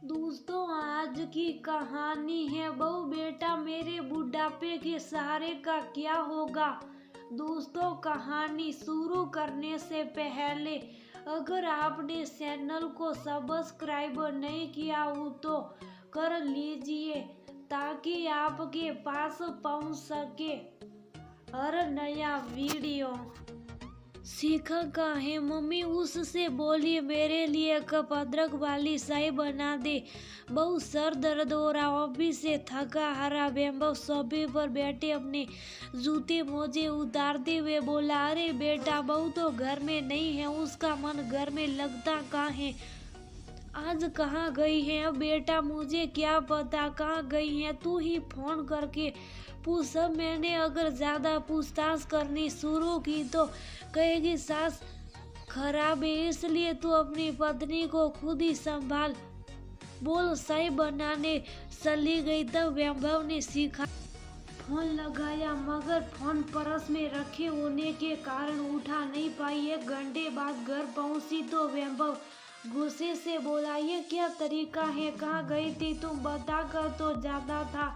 दोस्तों, आज की कहानी है बहू बेटा मेरे बुढ़ापे के सहारे का क्या होगा। दोस्तों, कहानी शुरू करने से पहले अगर आपने चैनल को सब्सक्राइब नहीं किया हो तो कर लीजिए ताकि आपके पास पहुंच सके हर नया वीडियो। सीखा का है मम्मी उससे बोली मेरे लिए कप अदरक वाली चाय बना दे। बहुत सर दर्द हो रहा, ऑफिस से थका हारा वैभव सोफे पर बैठे अपने जूते मोजे उतारते हुए बोला, अरे बेटा बहू तो घर में नहीं है, उसका मन घर में लगता कहाँ है। आज कहाँ गई है। अब बेटा मुझे क्या पता कहाँ गई है, तू ही फोन करके पूछ। सब मैंने अगर ज्यादा पूछताछ करनी शुरू की तो कहेगी सास खराब है, इसलिए तू अपनी पत्नी को खुद ही संभाल। बोल चाय बनाने चली गई तब वैभव ने सीखा फोन लगाया मगर फोन पर्स में रखे होने के कारण उठा नहीं पाई। 1 घंटे बाद घर पहुंची तो वैभव गुस्से से बोला, ये क्या तरीका है, कहाँ गई थी तुम, बता कर तो ज्यादा था।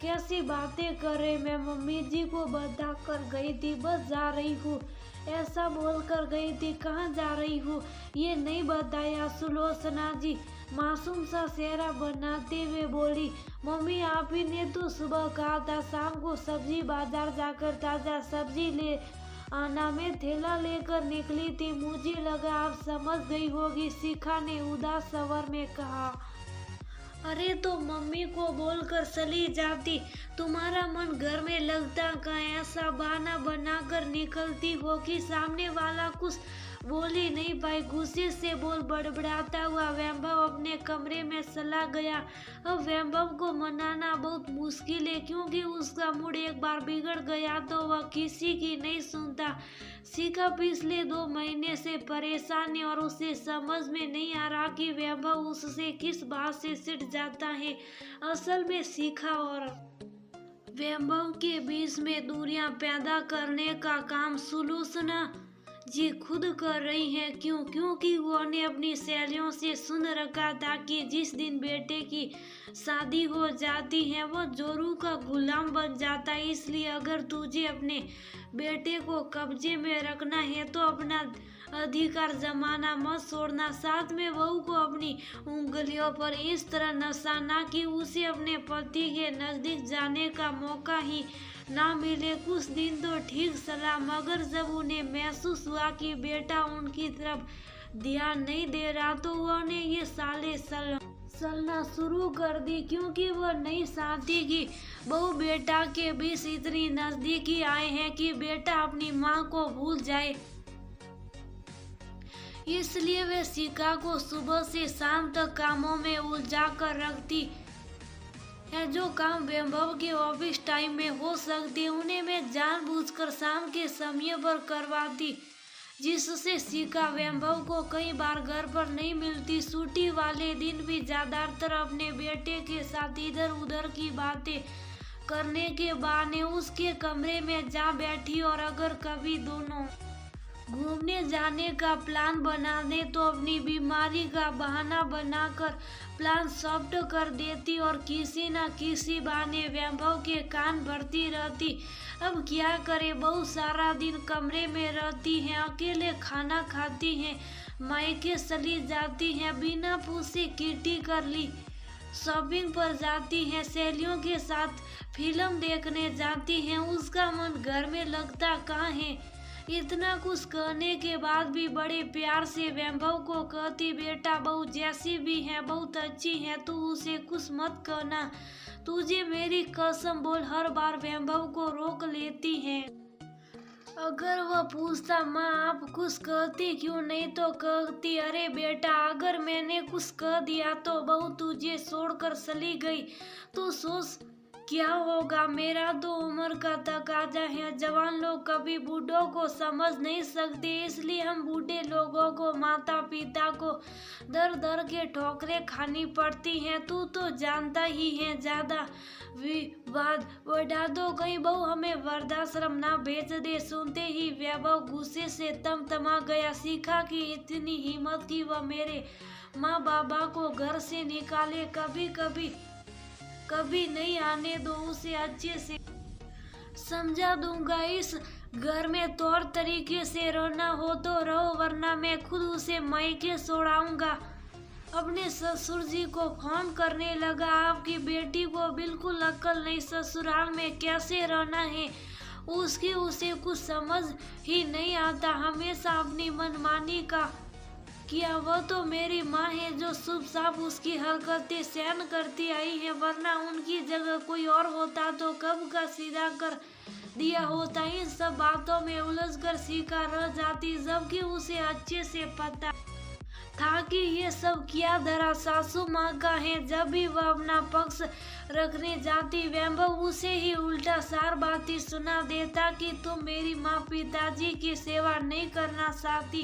कैसी बातें कर रहे, मैं मम्मी जी को बता कर गई थी, बस जा रही हूँ ऐसा बोल कर गई थी, कहाँ जा रही हूँ ये नहीं बताया। सुलोचना जी मासूम सा चेहरा बनाते हुए बोली, मम्मी आप ही ने तो सुबह कहा था शाम को सब्जी बाजार जाकर ताजा सब्जी ले आना। मैं थैला लेकर निकली थी, मुझे लगा आप समझ गई होगी। शिखा ने उदास स्वर में कहा, अरे तो मम्मी को बोलकर चली जाती, तुम्हारा मन घर में लगता कहाँ। ऐसा बहाना बनाकर निकलती हो कि सामने वाला कुछ बोल ही नहीं पाई। गुस्से से बोल बड़बड़ाता हुआ वैभव अपने कमरे में चला गया। अब वैभव को मनाना बहुत मुश्किल है क्योंकि उसका मूड एक बार बिगड़ गया तो वह किसी की नहीं सुनता। शिखा पिछले 2 महीने से परेशान है और उसे समझ में नहीं आ रहा कि वैभव उससे किस बात से चिढ़ जाता है। असल में शिखा और वैभव के बीच में दूरियां पैदा करने का काम सुलोचना जी खुद कर रही है। क्योंकि उन्होंने अपनी सहेलियों से सुन रखा था कि जिस दिन बेटे की शादी हो जाती है वो जोरू का गुलाम बन जाता है। इसलिए अगर तुझे अपने बेटे को कब्जे में रखना है तो अपना अधिकार जमाना मत छोड़ना। साथ में बहू को अपनी उंगलियों पर इस तरह नसाना कि उसे अपने पति के नजदीक जाने का मौका ही ना मिले। कुछ दिन तो ठीक चला मगर जब उन्हें महसूस हुआ कि बेटा उनकी तरफ ध्यान नहीं दे रहा तो उन्होंने ये साले चलना शुरू कर दी क्योंकि वह नहीं चाहती कि बहू बेटा के बीच इतनी नजदीकी आए हैं कि बेटा अपनी माँ को भूल जाए। इसलिए वे शिखा को सुबह से शाम तक कामों में उलझा कर रखती है। जो काम वैभव के ऑफिस टाइम में हो सकते उन्हें मैं जानबूझकर शाम के समय पर करवाती, जिससे शिखा वैभव को कई बार घर पर नहीं मिलती। छुट्टी वाले दिन भी ज्यादातर अपने बेटे के साथ इधर उधर की बातें करने के बहाने उसके कमरे में जा बैठी और अगर कभी दोनों घूमने जाने का प्लान बना दे तो अपनी बीमारी का बहाना बनाकर प्लान सॉफ्ट कर देती और किसी न किसी बहाने वैभव के कान भरती रहती। अब क्या करे, बहुत सारा दिन कमरे में रहती हैं, अकेले खाना खाती हैं, मायके चली जाती हैं, बिना पूछे किटी कर ली, शॉपिंग पर जाती हैं, सहेलियों के साथ फिल्म देखने जाती हैं, उसका मन घर में लगता कहाँ है। इतना कुछ कहने के बाद भी बड़े प्यार से वैभव को कहती, बेटा बहू जैसी भी है बहुत अच्छी है, तू उसे कुछ मत कहना, तुझे मेरी कसम बोल। हर बार वैभव को रोक लेती है। अगर वह पूछता माँ आप कुछ कहती क्यों नहीं तो कहती, अरे बेटा अगर मैंने कुछ कह दिया तो बहू तुझे छोड़कर चली गई तो सोच क्या होगा। मेरा तो उम्र का तकाजा है, जवान लोग कभी बूढ़ों को समझ नहीं सकते, इसलिए हम बूढ़े लोगों को माता पिता को दर दर के ठोकरें खानी पड़ती हैं। तू तो जानता ही है, ज्यादा विवाद बढ़ा दो कहीं बहू हमें वृद्धाश्रम ना भेज दे। सुनते ही वैभव गुस्से से तमा गया। शिखा की इतनी हिम्मत कि वह मेरे माँ बाबा को घर से निकाले, कभी नहीं आने दो उसे, अच्छे से समझा दूंगा। इस घर में तौर तरीके से रहना हो तो रहो, वरना मैं खुद उसे मायके छोड़ाऊंगा। अपने ससुर जी को फोन करने लगा, आपकी बेटी को बिल्कुल अक्ल नहीं, ससुराल में कैसे रहना है उसे कुछ समझ ही नहीं आता, हमेशा अपनी मनमानी का किया। वह तो मेरी माँ है जो शुभ साफ उसकी हरकतें सहन करती आई है, वरना उनकी जगह कोई और होता तो कब का सीधा कर दिया होता। इन सब बातों में उलझकर शिखा रह जाती, जबकि उसे अच्छे से पता था कि ये सब किया धरा सासू माँ का है। जब भी वह अपना पक्ष रखने जाती, वैभव उसे ही उल्टा सार बातें सुना देता कि तुम मेरी माँ पिताजी की सेवा नहीं करना चाहती,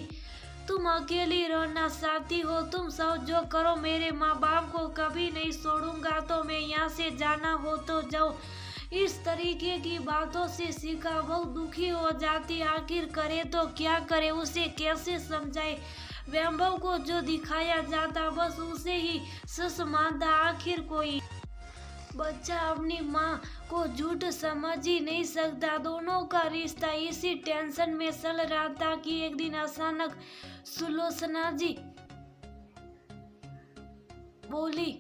तुम अकेली रहना चाहती हो, तुम सब जो करो, मेरे माँ बाप को कभी नहीं छोड़ूंगा, तो मैं यहाँ से जाना हो तो जाओ। इस तरीके की बातों से शिखा बहुत दुखी हो जाती, आखिर करे तो क्या करे, उसे कैसे समझाए। वैभव को जो दिखाया जाता बस उसे ही सच मानता। आखिर कोई बच्चा अपनी माँ को झूठ समझ ही नहीं सकता। दोनों का रिश्ता इसी टेंशन में चल रहा था कि एक दिन अचानक सुलोचना जी बोली,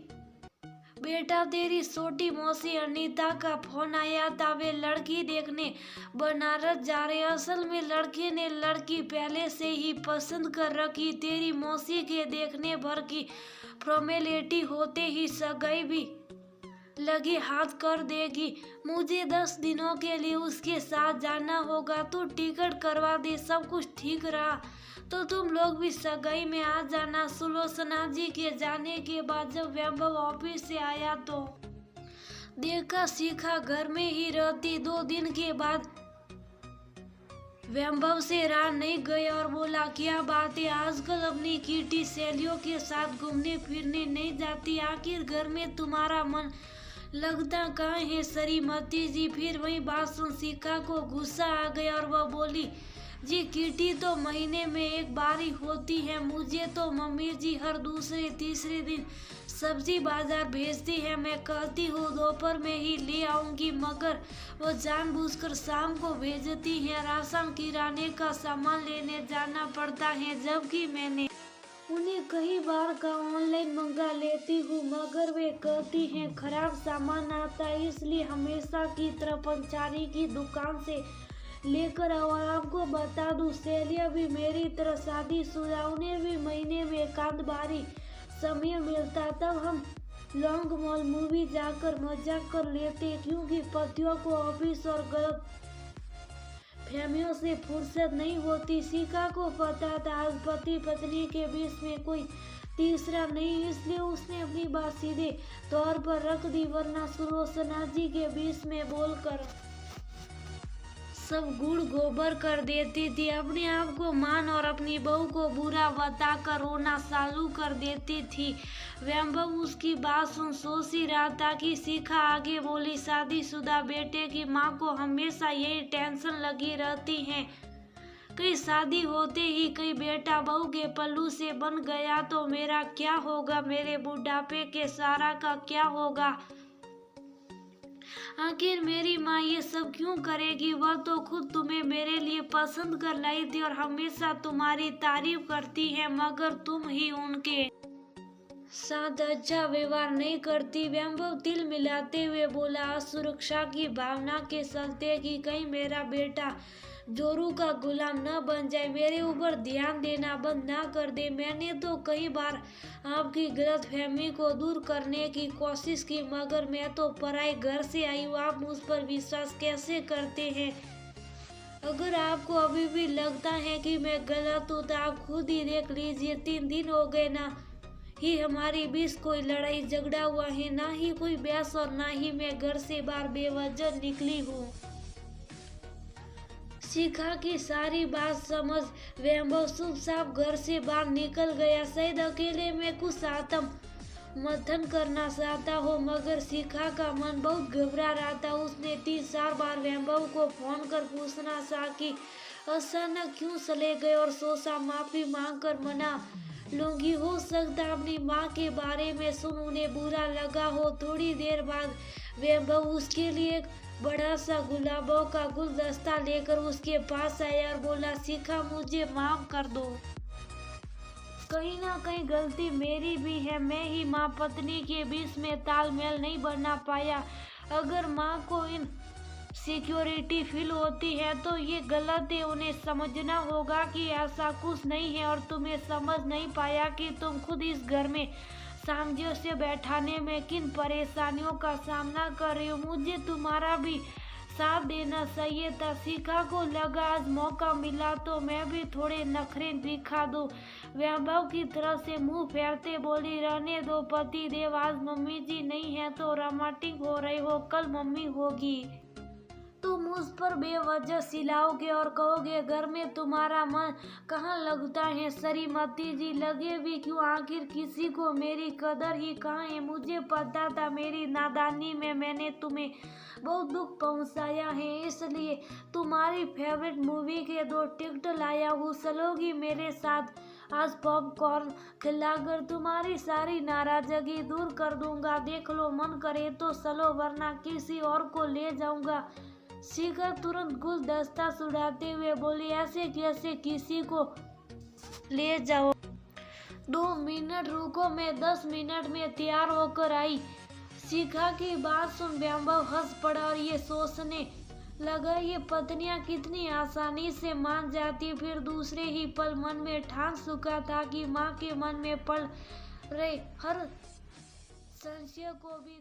बेटा तेरी छोटी मौसी अनीता का फोन आया था, वे लड़की देखने बनारस जा रहे। असल में लड़के ने लड़की पहले से ही पसंद कर रखी, तेरी मौसी के देखने भर की फॉर्मेलिटी होते ही सगाई भी लगे हाथ कर देगी। मुझे 10 दिनों के लिए उसके साथ जाना होगा, तो टिकट करवा दे। सब कुछ ठीक रहा तो तुम लोग भी सगाई में आ जाना। सुलोचना जी के जाने के बाद जब वैभव ऑफिस से आया तो देखा शिखा घर में ही रहती। 2 दिन के बाद वैभव से रहा नहीं गया और बोला, क्या बात है, आजकल अपनी किटी सहेलियों के साथ घूमने फिरने नहीं जाती, आखिर घर में तुम्हारा मन लगता कहाँ है श्रीमती जी। फिर वही बात सुन शिखा को गुस्सा आ गया और वह बोली, जी किटी तो महीने में एक बार ही होती है, मुझे तो मम्मी जी हर दूसरे तीसरे दिन सब्जी बाजार भेजती है, मैं कहती हूँ दोपहर में ही ले आऊंगी, मगर वो जानबूझकर शाम को भेजती है। राशन किराने का सामान लेने जाना पड़ता है, जबकि मैंने उन्हें कई बार का ऑनलाइन मंगा लेती हूँ, मगर वे कहती हैं खराब सामान आता है, इसलिए हमेशा की तरह पंचारी की दुकान से लेकर आओ। और आपको बता दूं, सहेलियाँ भी मेरी तरह शादीशुदा, उन्हें भी महीने में एकांत बारी समय मिलता, तब हम लॉन्ग मॉल मूवी जाकर मजा कर लेते, क्योंकि पतियों को ऑफिस और गलत फहमियों से फुर्सत नहीं होती। शिखा को पता था आज पति पत्नी के बीच में कोई तीसरा नहीं, इसलिए उसने अपनी बात सीधे तौर पर रख दी, वरना सुलोचना जी के बीच में बोलकर सब गुड़ गोबर कर देती थी। अपने आप को मान और अपनी बहू को बुरा बताकर रोना चालू कर देती थी। वैभव उसकी बात सुन सोच ही रहा था कि शिखा आगे बोली, शादीशुदा बेटे की माँ को हमेशा यही टेंशन लगी रहती है, कहीं शादी होते ही कहीं बेटा बहू के पल्लू से बन गया तो मेरा क्या होगा, मेरे बुढ़ापे के सारा का क्या होगा, आखिर मेरी माँ ये सब क्यों करेगी, वह तो खुद तुम्हें मेरे लिए पसंद कर लाई थी और हमेशा तुम्हारी तारीफ करती है, मगर तुम ही उनके साथ अच्छा व्यवहार नहीं करती। वैभव तिल मिलाते हुए बोला, असुरक्षा की भावना के चलते कि कहीं मेरा बेटा जोरू का गुलाम न बन जाए, मेरे ऊपर ध्यान देना बंद ना कर दे। मैंने तो कई बार आपकी गलतफहमी को दूर करने की कोशिश की, मगर मैं तो पराए घर से आई हूँ, आप मुझ पर विश्वास कैसे करते हैं। अगर आपको अभी भी लगता है कि मैं गलत हूँ तो आप खुद ही देख लीजिए, 3 दिन हो गए ना ही हमारी बीच कोई लड़ाई झगड़ा हुआ है, ना ही कोई बहस और ना ही मैं घर से बाहर बेवजह निकली हूँ। शिखा की सारी बात समझ वैभव चुपचाप घर से बाहर निकल गया। शायद अकेले में कुछ आत्म मंथन करना चाहता हो, मगर शिखा का मन बहुत घबरा रहा था। उसने 3-4 बार वैभव को फोन कर पूछना चाहा कि अचानक क्यों चले गए और सोचा माफी मांगकर मना लूंगी। हो सकता अपनी माँ के बारे में सुन उन्हें बुरा लगा हो। थोड़ी देर बाद वैभव उसके लिए एक बड़ा सा गुलाबों का गुलदस्ता लेकर उसके पास आया और बोला, शिखा मुझे माफ कर दो। कहीं ना कहीं गलती मेरी भी है। मैं ही माँ पत्नी के बीच में तालमेल नहीं बना पाया। अगर माँ को इन सिक्योरिटी फील होती है तो ये गलत है। उन्हें समझना होगा कि ऐसा कुछ नहीं है और तुम्हें समझ नहीं पाया कि तुम खुद इस घर में सामंजस्य बैठाने में किन परेशानियों का सामना कर रहे हो। मुझे तुम्हारा भी साथ देना चाहिए था। शिखा को लगा आज मौका मिला तो मैं भी थोड़े नखरे दिखा दूं। वैभव की तरफ से मुंह फेरते बोली, रहने दो पति देव, आज मम्मी जी नहीं है तो रोमांटिक हो रहे हो, कल मम्मी होगी। तुम उस पर बेवजह चिल्लाओगे और कहोगे घर में तुम्हारा मन कहाँ लगता है। श्रीमती जी लगे भी क्यों, आखिर किसी को मेरी कदर ही कहाँ है। मुझे पता था मेरी नादानी में मैंने तुम्हें बहुत दुख पहुंचाया है, इसलिए तुम्हारी फेवरेट मूवी के 2 टिकट लाया हूँ। चलोगी मेरे साथ? आज पॉपकॉर्न खिलाकर तुम्हारी सारी नाराजगी दूर कर दूंगा। देख लो मन करे तो चलो वरना किसी और को ले जाऊंगा। शिखा तुरंत गुलदस्ता सुड़ाते हुए बोली, ऐसे कैसे किसी को ले जाओ? 2 मिनट रुको, मैं 10 मिनट में तैयार होकर आई। शिखा की बात सुन वैभव हंस पड़ा और ये सोचने लगा ये पत्नियां कितनी आसानी से मान जाती। फिर दूसरे ही पल मन में ठान चुका था कि माँ के मन में पड़ रहे हर संशय को भी